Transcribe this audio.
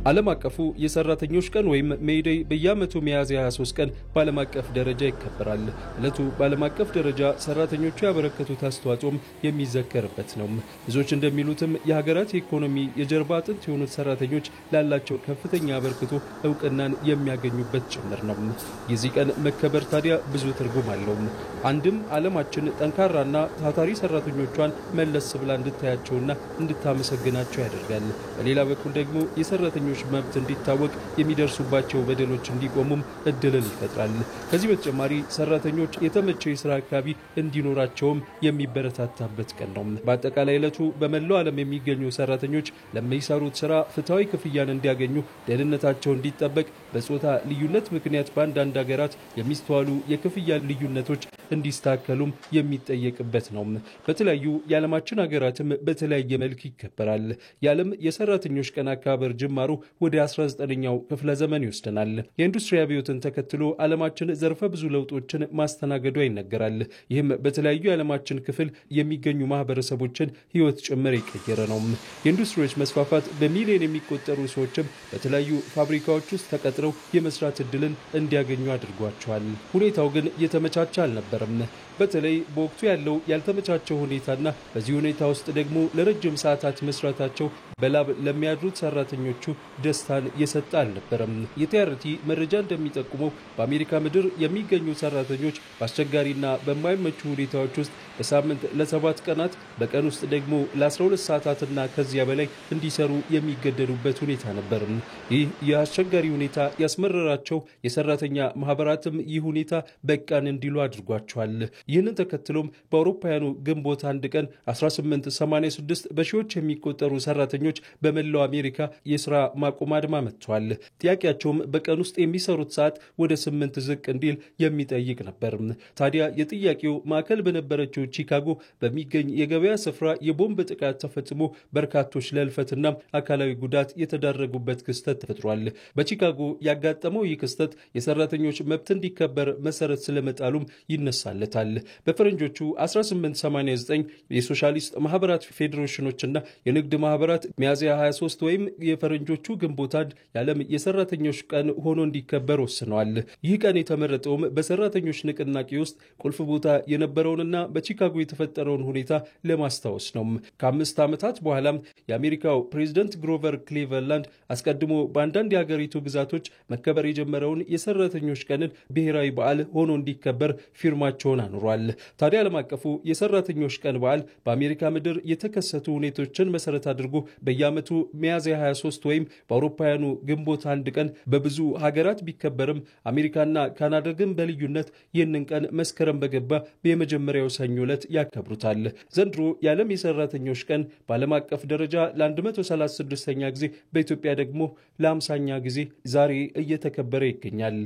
ዓለም አቀፉ የሰራተኞች ቀን ወይም ሜይዴይ በየዓመቱ ሚያዝያ 23 ቀን በዓለም አቀፍ ደረጃ ይከበራል። ዕለቱ በዓለም አቀፍ ደረጃ ሰራተኞቹ ያበረከቱት አስተዋጽኦም የሚዘከርበት ነው። ብዙዎች እንደሚሉትም የሀገራት ኢኮኖሚ የጀርባ አጥንት የሆኑት ሰራተኞች ላላቸው ከፍተኛ አበርክቶ እውቅናን የሚያገኙበት ጭምር ነው። የዚህ ቀን መከበር ታዲያ ብዙ ትርጉም አለው። አንድም ዓለማችን ጠንካራና ታታሪ ሰራተኞቿን መለስ ብላ እንድታያቸውና እንድታመሰግናቸው ያደርጋል። በሌላ በኩል ደግሞ የሰራተኞች መብት እንዲታወቅ የሚደርሱባቸው በደሎች እንዲቆሙም እድልን ይፈጥራል። ከዚህ በተጨማሪ ሰራተኞች የተመቸ የሥራ አካባቢ እንዲኖራቸውም የሚበረታታበት ቀን ነው። በአጠቃላይ ዕለቱ በመላው ዓለም የሚገኙ ሰራተኞች ለሚሰሩት ሥራ ፍትሃዊ ክፍያን እንዲያገኙ፣ ደህንነታቸው እንዲጠበቅ፣ በጾታ ልዩነት ምክንያት በአንዳንድ ሀገራት የሚስተዋሉ የክፍያ ልዩነቶች እንዲስተካከሉም የሚጠየቅበት ነው። በተለያዩ የዓለማችን ሀገራትም በተለያየ መልክ ይከበራል። የዓለም የሰራተኞች ቀን አከባበር ጅማሩ ወደ 19ኛው ክፍለ ዘመን ይወስደናል። የኢንዱስትሪ አብዮትን ተከትሎ ዓለማችን ዘርፈ ብዙ ለውጦችን ማስተናገዷ ይነገራል። ይህም በተለያዩ የዓለማችን ክፍል የሚገኙ ማህበረሰቦችን ህይወት ጭምር የቀየረ ነው። የኢንዱስትሪዎች መስፋፋት በሚሊዮን የሚቆጠሩ ሰዎችም በተለያዩ ፋብሪካዎች ውስጥ ተቀጥረው የመስራት እድልን እንዲያገኙ አድርጓቸዋል። ሁኔታው ግን የተመቻቸ አልነበረም። በተለይ በወቅቱ ያለው ያልተመቻቸው ሁኔታና በዚህ ሁኔታ ውስጥ ደግሞ ለረጅም ሰዓታት መስራታቸው በላብ ለሚያድሩት ሰራተኞቹ ደስታን የሰጠ አልነበረም። የቲአርቲ መረጃ እንደሚጠቁመው በአሜሪካ ምድር የሚገኙ ሰራተኞች በአስቸጋሪና በማይመቹ ሁኔታዎች ውስጥ በሳምንት ለ7 ቀናት በቀን ውስጥ ደግሞ ለ12 ሰዓታትና ከዚያ በላይ እንዲሰሩ የሚገደዱበት ሁኔታ ነበር። ይህ የአስቸጋሪ ሁኔታ ያስመረራቸው የሰራተኛ ማህበራትም ይህ ሁኔታ በቃን እንዲሉ አድርጓቸዋል። ይህንን ተከትሎም በአውሮፓውያኑ ግንቦት 1 ቀን 1886 በሺዎች የሚቆጠሩ ሰራተኞች በመላው አሜሪካ የሥራ ማቆም አድማ መጥቷል። ጥያቄያቸውም በቀን ውስጥ የሚሰሩት ሰዓት ወደ 8 ዝቅ እንዲል የሚጠይቅ ነበር። ታዲያ የጥያቄው ማዕከል በነበረችው ቺካጎ በሚገኝ የገበያ ስፍራ የቦምብ ጥቃት ተፈጽሞ በርካቶች ለህልፈትና አካላዊ ጉዳት የተዳረጉበት ክስተት ተፈጥሯል። በቺካጎ ያጋጠመው ይህ ክስተት የሰራተኞች መብት እንዲከበር መሰረት ስለመጣሉም ይነሳለታል። በፈረንጆቹ 1889 የሶሻሊስት ማህበራት ፌዴሬሽኖችና የንግድ ማህበራት ሚያዝያ 23 ወይም የፈረንጆቹ ግንቦት 1 የዓለም የሰራተኞች ቀን ሆኖ እንዲከበር ወስነዋል። ይህ ቀን የተመረጠውም በሰራተኞች ንቅናቄ ውስጥ ቁልፍ ቦታ የነበረውንና በቺካጎ የተፈጠረውን ሁኔታ ለማስታወስ ነው። ከ5 ዓመታት በኋላም የአሜሪካው ፕሬዝዳንት ግሮቨር ክሊቨላንድ አስቀድሞ በአንዳንድ የሀገሪቱ ግዛቶች መከበር የጀመረውን የሰራተኞች ቀንን ብሔራዊ በዓል ሆኖ እንዲከበር ፊርማቸውን አኑሯል። ታዲያ ዓለም አቀፉ የሰራተኞች ቀን በዓል በአሜሪካ ምድር የተከሰቱ ሁኔታዎችን መሰረት አድርጎ በየዓመቱ ሚያዝያ 23 ወይም በአውሮፓውያኑ ግንቦት 1 ቀን በብዙ ሀገራት ቢከበርም አሜሪካና ካናዳ ግን በልዩነት ይህንን ቀን መስከረም በገባ የመጀመሪያው ሰኞ ዕለት ያከብሩታል። ዘንድሮ የዓለም የሰራተኞች ቀን በዓለም አቀፍ ደረጃ ለ136ኛ ጊዜ በኢትዮጵያ ደግሞ ለ50ኛ ጊዜ ዛሬ እየተከበረ ይገኛል።